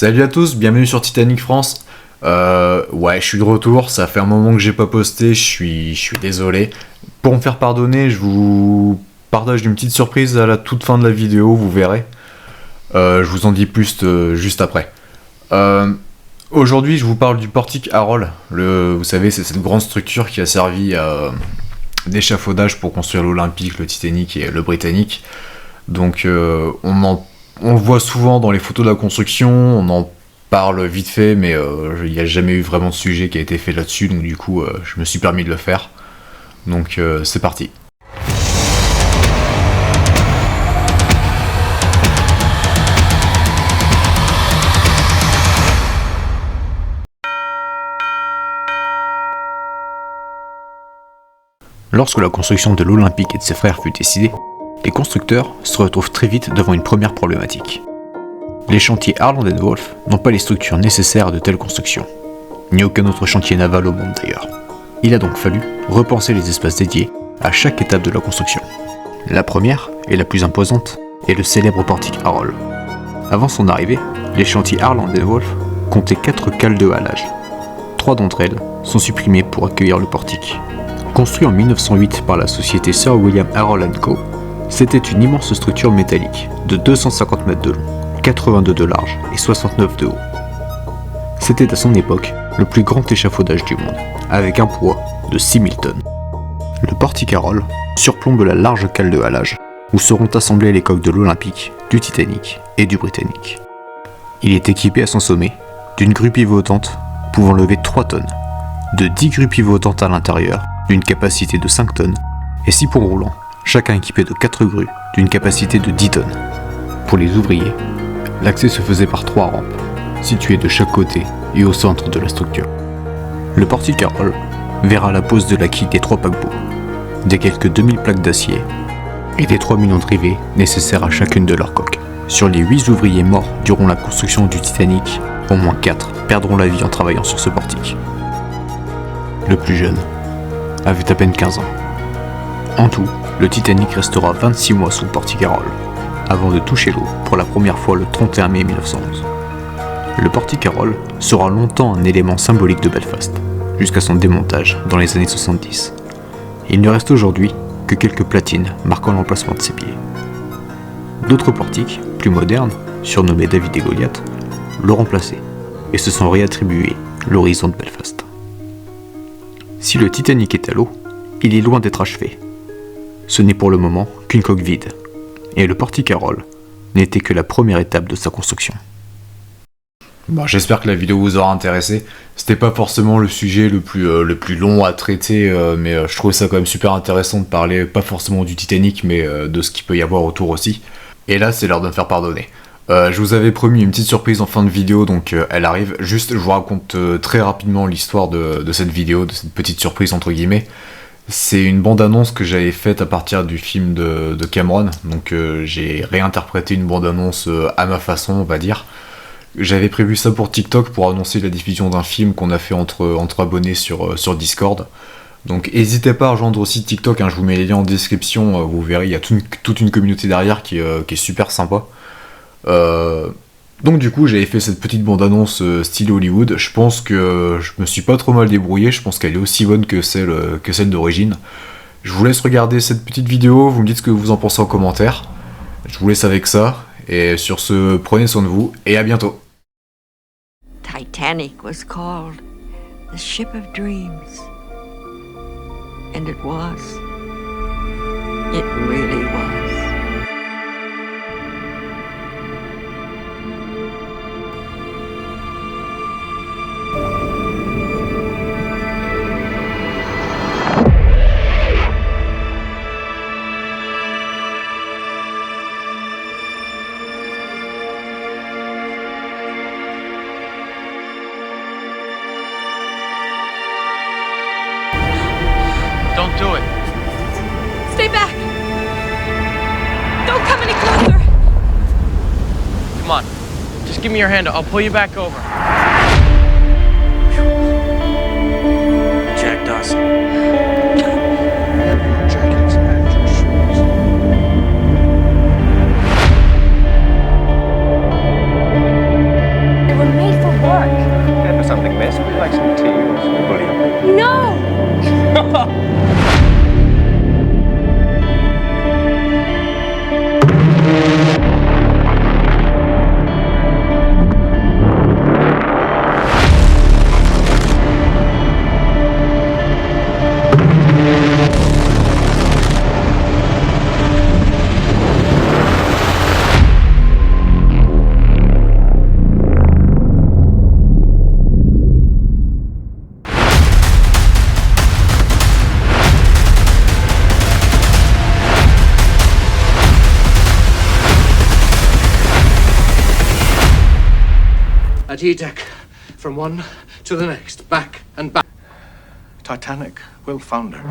Salut à tous, bienvenue sur Titanic France. Ouais, je suis de retour, ça fait un moment que j'ai pas posté, je suis désolé. Pour me faire pardonner, je vous partage une petite surprise à la toute fin de la vidéo, vous verrez. Je vous en dis plus juste après. Aujourd'hui, je vous parle du portique Harold. Vous savez, c'est cette grande structure qui a servi d'échafaudage pour construire l'Olympique, le Titanic et le Britannique. Donc, on le voit souvent dans les photos de la construction, on en parle vite fait, mais il n'y a jamais eu vraiment de sujet qui a été fait là-dessus, donc du coup, je me suis permis de le faire. Donc, c'est parti. Lorsque la construction de l'Olympique et de ses frères fut décidée, les constructeurs se retrouvent très vite devant une première problématique. Les chantiers Harland & Wolff n'ont pas les structures nécessaires à de telles constructions, ni aucun autre chantier naval au monde d'ailleurs. Il a donc fallu repenser les espaces dédiés à chaque étape de la construction. La première, et la plus imposante, est le célèbre portique Harold. Avant son arrivée, les chantiers Harland & Wolff comptaient 4 cales de halage. 3 d'entre elles sont supprimées pour accueillir le portique. Construit en 1908 par la société Sir William Harold & Co., c'était une immense structure métallique de 250 mètres de long, 82 de large et 69 de haut. C'était à son époque le plus grand échafaudage du monde, avec un poids de 6000 tonnes. Le portique Harold surplombe la large cale de halage, où seront assemblées les coques de l'Olympique, du Titanic et du Britannic. Il est équipé à son sommet d'une grue pivotante pouvant lever 3 tonnes, de 10 grues pivotantes à l'intérieur d'une capacité de 5 tonnes et 6 ponts roulants, chacun équipé de 4 grues d'une capacité de 10 tonnes. Pour les ouvriers, l'accès se faisait par 3 rampes, situées de chaque côté et au centre de la structure. Le portique Harold verra la pose de la quille des 3 paquebots, des quelques 2000 plaques d'acier et des 3 millions de rivets nécessaires à chacune de leurs coques. Sur les 8 ouvriers morts durant la construction du Titanic, au moins 4 perdront la vie en travaillant sur ce portique. Le plus jeune avait à peine 15 ans. En tout, le Titanic restera 26 mois sous le portique Harold, avant de toucher l'eau pour la première fois le 31 mai 1911. Le portique Harold sera longtemps un élément symbolique de Belfast, jusqu'à son démontage dans les années 70. Il ne reste aujourd'hui que quelques platines marquant l'emplacement de ses pieds. D'autres portiques, plus modernes, surnommés David et Goliath, l'ont remplacé et se sont réattribués l'horizon de Belfast. Si le Titanic est à l'eau, il est loin d'être achevé. Ce n'est pour le moment qu'une coque vide, et le portique Harold n'était que la première étape de sa construction. Bon, j'espère que la vidéo vous aura intéressé. C'était pas forcément le sujet le plus long à traiter, mais je trouvais ça quand même super intéressant de parler, pas forcément du Titanic, mais de ce qu'il peut y avoir autour aussi. Et là, c'est l'heure de me faire pardonner. Je vous avais promis une petite surprise en fin de vidéo, donc elle arrive. Juste, je vous raconte très rapidement l'histoire de cette vidéo, de cette petite surprise entre guillemets. C'est une bande-annonce que j'avais faite à partir du film de Cameron, donc j'ai réinterprété une bande-annonce à ma façon, on va dire. J'avais prévu ça pour TikTok pour annoncer la diffusion d'un film qu'on a fait entre abonnés sur Discord. Donc n'hésitez pas à rejoindre aussi TikTok, hein, je vous mets les liens en description, vous verrez, il y a toute une communauté derrière qui est super sympa. Donc du coup j'avais fait cette petite bande-annonce style Hollywood. Je pense que je me suis pas trop mal débrouillé, je pense qu'elle est aussi bonne que celle d'origine. Je vous laisse regarder cette petite vidéo, vous me dites ce que vous en pensez en commentaire. Je vous laisse avec ça, et sur ce, prenez soin de vous, et à bientôt. Titanic was called the ship of dreams. And it was. It really was. Don't do it. Stay back! Don't come any closer! Come on. Just give me your hand. I'll pull you back over. Jack Dawson. A G-deck. From one to the next. Back and back. Titanic will founder.